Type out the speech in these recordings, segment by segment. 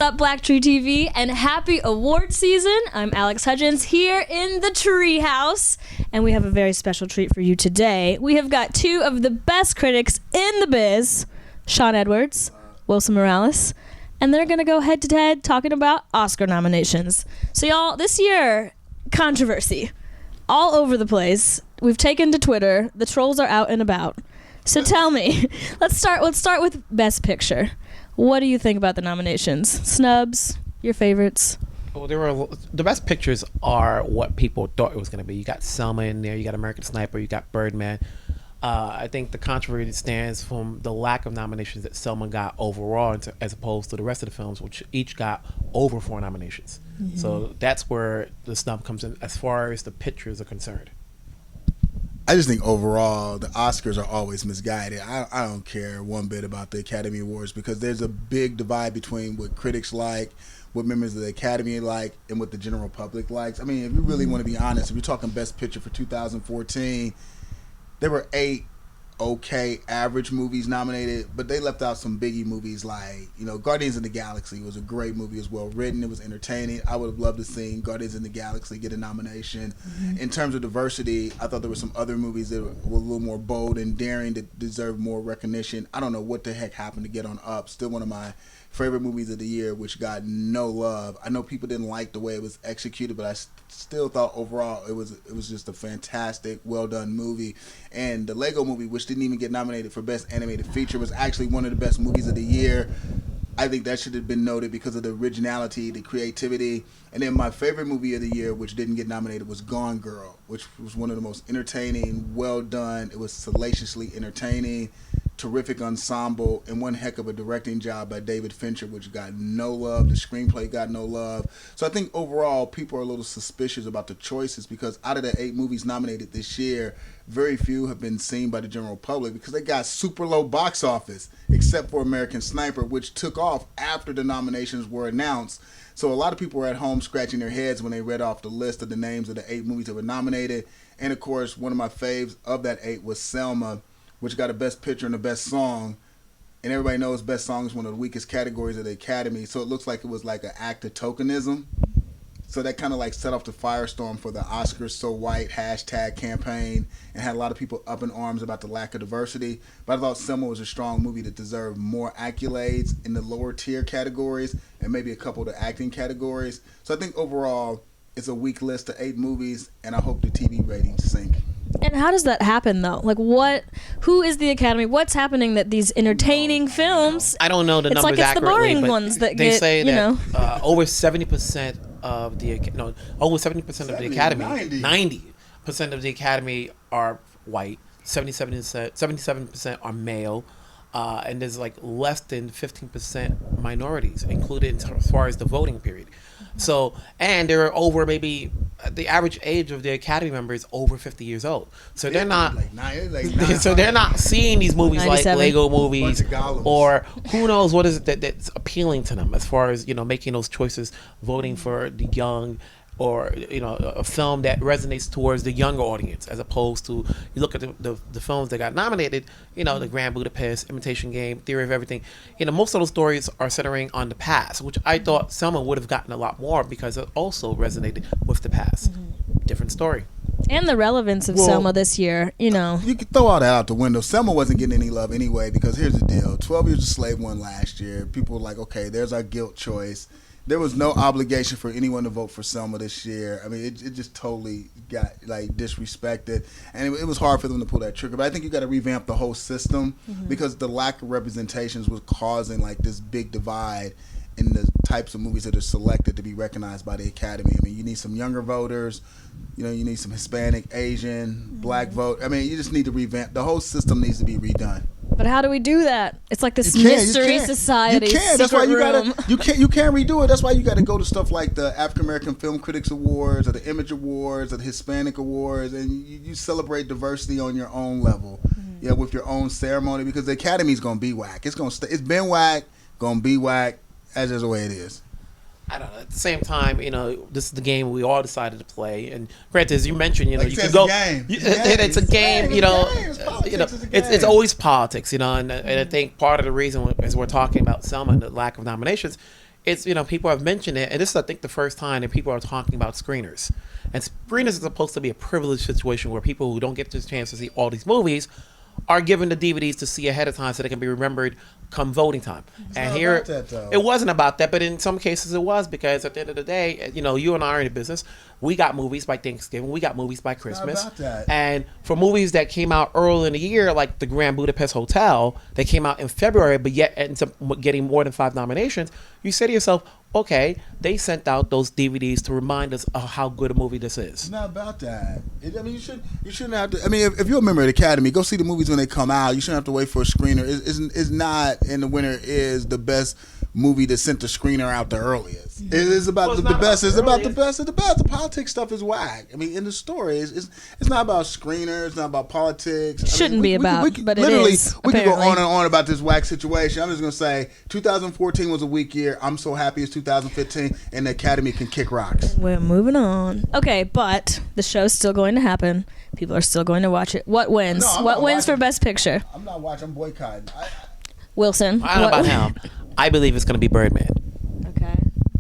up, BlackTree TV, and happy award season. I'm Alex Hudgens here in the Treehouse, and we have a very special treat for you today. We have got two of the best critics in the biz, Sean Edwards, Wilson Morales, and they're going to go head-to-head talking about Oscar nominations. So, y'all, this year, controversy all over the place. We've taken to Twitter. The trolls are out and about. So tell me, let's start with Best Picture. What do you think about the nominations? Snubs, your favorites? Well, the best pictures are what people thought it was going to be. You got Selma in there, you got American Sniper, you got Birdman. I think the controversy stands from the lack of nominations that Selma got overall, as opposed to the rest of the films, which each got over 4 nominations. Mm-hmm. So that's where the snub comes in as far as the pictures are concerned. I just think overall the Oscars are always misguided. I don't care one bit about the Academy Awards because there's a big divide between what critics like, what members of the Academy like, and what the general public likes. I mean, if you really want to be honest, if you're talking Best Picture for 2014, there were 8 okay average movies nominated, but they left out some biggie movies like, Guardians of the Galaxy was a great movie. It was well written, it was entertaining. I would have loved to see Guardians of the Galaxy get a nomination. Mm-hmm. In terms of diversity, I thought there were some other movies that were a little more bold and daring that deserved more recognition. I don't know what the heck happened to Get On Up, still one of my favorite movies of the year, which got no love. I know people didn't like the way it was executed, but I still thought overall it was just a fantastic, well done movie. And the Lego Movie, which didn't even get nominated for Best Animated Feature, was actually one of the best movies of the year. I think that should have been noted because of the originality, the creativity. And then my favorite movie of the year, which didn't get nominated, was Gone Girl, which was one of the most entertaining, well done. It was salaciously entertaining, terrific ensemble, and one heck of a directing job by David Fincher, which got no love. The screenplay got no love. So I think overall people are a little suspicious about the choices because out of the 8 movies nominated this year, very few have been seen by the general public because they got super low box office, except for American Sniper, which took off after the nominations were announced. So a lot of people were at home scratching their heads when they read off the list of the names of the 8 movies that were nominated. And of course, one of my faves of that 8 was Selma, which got a Best Picture and a Best Song. And everybody knows Best Song is one of the weakest categories of the Academy. So it looks like it was like an act of tokenism. So that kind of like set off the firestorm for the Oscars So White hashtag campaign and had a lot of people up in arms about the lack of diversity. But I thought Selma was a strong movie that deserved more accolades in the lower tier categories and maybe a couple of the acting categories. So I think overall it's a weak list of 8 movies, and I hope the TV ratings sink. And how does that happen, though? Like, who is the Academy? What's happening that these entertaining films... I don't know the numbers accurately. It's like it's the boring ones that they get, say that over 70% of the... No, over 70% of the Academy... 90% of the Academy are white. 77% are male. And there's like less than 15% minorities included as far as the voting period. So, and there are over maybe the average age of the Academy member is over 50 years old. So they're not so they're not seeing these movies 97. like Lego movies or who knows what is it that's appealing to them as far as making those choices, voting for the young. Or a film that resonates towards the younger audience, as opposed to you look at the films that got nominated. The Grand Budapest, Imitation Game, Theory of Everything. Most of those stories are centering on the past, which I thought Selma would have gotten a lot more because it also resonated with the past. Mm-hmm. Different story. And the relevance of Selma this year, You could throw all that out the window. Selma wasn't getting any love anyway because here's the deal: 12 Years a Slave won last year. People were like, okay, there's our guilt choice. There was no obligation for anyone to vote for Selma this year. I mean, it just totally got disrespected, and it was hard for them to pull that trigger. But I think you got to revamp the whole system because the lack of representations was causing this big divide in the types of movies that are selected to be recognized by the Academy. I mean, you need some younger voters. You need some Hispanic, Asian, Black vote. I mean, you just need to revamp. The whole system needs to be redone. But how do we do that? It's like this mystery society. You can't. That's why you can't redo it. That's why you got to go to stuff like the African American Film Critics Awards or the Image Awards or the Hispanic Awards, and you celebrate diversity on your own level, with your own ceremony because the Academy's gonna be whack. It's been whack, gonna be whack, as is the way it is. I don't know. At the same time, this is the game we all decided to play. And granted, as you mentioned, you can go. It's a game. It's always politics. And I think part of the reason, as we're talking about Selma and the lack of nominations, it's, people have mentioned it, and this is, I think, the first time that people are talking about screeners. And screeners is supposed to be a privileged situation where people who don't get the chance to see all these movies are given the DVDs to see ahead of time so they can be remembered come voting time. And here, it wasn't about that, but in some cases it was, because at the end of the day, you and I are in the business. We got movies by Thanksgiving. We got movies by Christmas. Not about that. And for movies that came out early in the year, like the Grand Budapest Hotel, they came out in February, but yet ends up getting more than 5 nominations, you say to yourself, okay, they sent out those DVDs to remind us of how good a movie this is. It's not about that. You shouldn't have to. I mean, if you're a member of the Academy, go see the movies when they come out. You shouldn't have to wait for a screener. It's not, and the winner is the best movie that sent the screener out the earliest. It's about the best. It's about the best of the best. The politics stuff is whack. I mean, in the story, it's not about screeners. It's not about politics. It shouldn't be about, but it is. We could go on and on about this whack situation. I'm just gonna say, 2014 was a weak year. I'm so happy it's 2015, and the Academy can kick rocks. We're moving on. Okay, but the show's still going to happen. People are still going to watch it. What wins? No, what wins for Best Picture? I'm not watching. I'm boycotting. Wilson. I don't know about him. I believe it's going to be Birdman. Okay.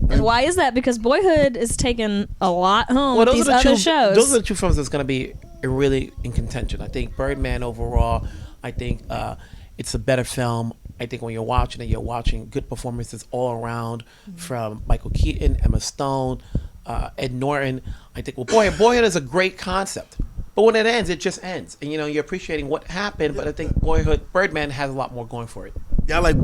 And why is that? Because Boyhood is taking a lot home with these other shows. Those are the two films that's going to be really in contention. I think Birdman overall, I think it's a better film. I think when you're watching good performances all around from Michael Keaton, Emma Stone, Ed Norton. I think, Boyhood is a great concept. But when it ends, it just ends. And, you're appreciating what happened, but I think Birdman has a lot more going for it. Yeah, I like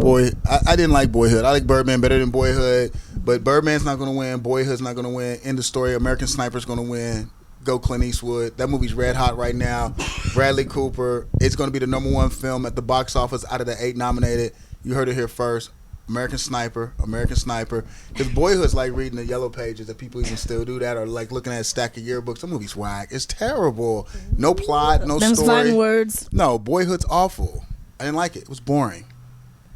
I didn't like Boyhood. I like Birdman better than Boyhood, but Birdman's not going to win. Boyhood's not going to win. End of story. American Sniper's going to win. Go Clint Eastwood. That movie's red hot right now. Bradley Cooper. It's going to be the #1 film at the box office out of the 8 nominated. You heard it here first. American Sniper. Because Boyhood's like reading the yellow pages, that people even still do that, or like looking at a stack of yearbooks. The movie's whack. It's terrible. No plot, no Them's story. fine words. No, Boyhood's awful. I didn't like it. It was boring.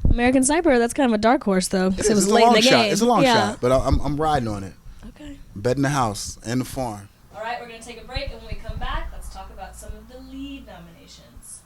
American Sniper, that's kind of a dark horse, though. Because it was late in the game. It's a long shot, but I'm riding on it. Okay. Bet in the house and the farm. All right, we're going to take a break, and when we come back, let's talk about some of the lead nominations.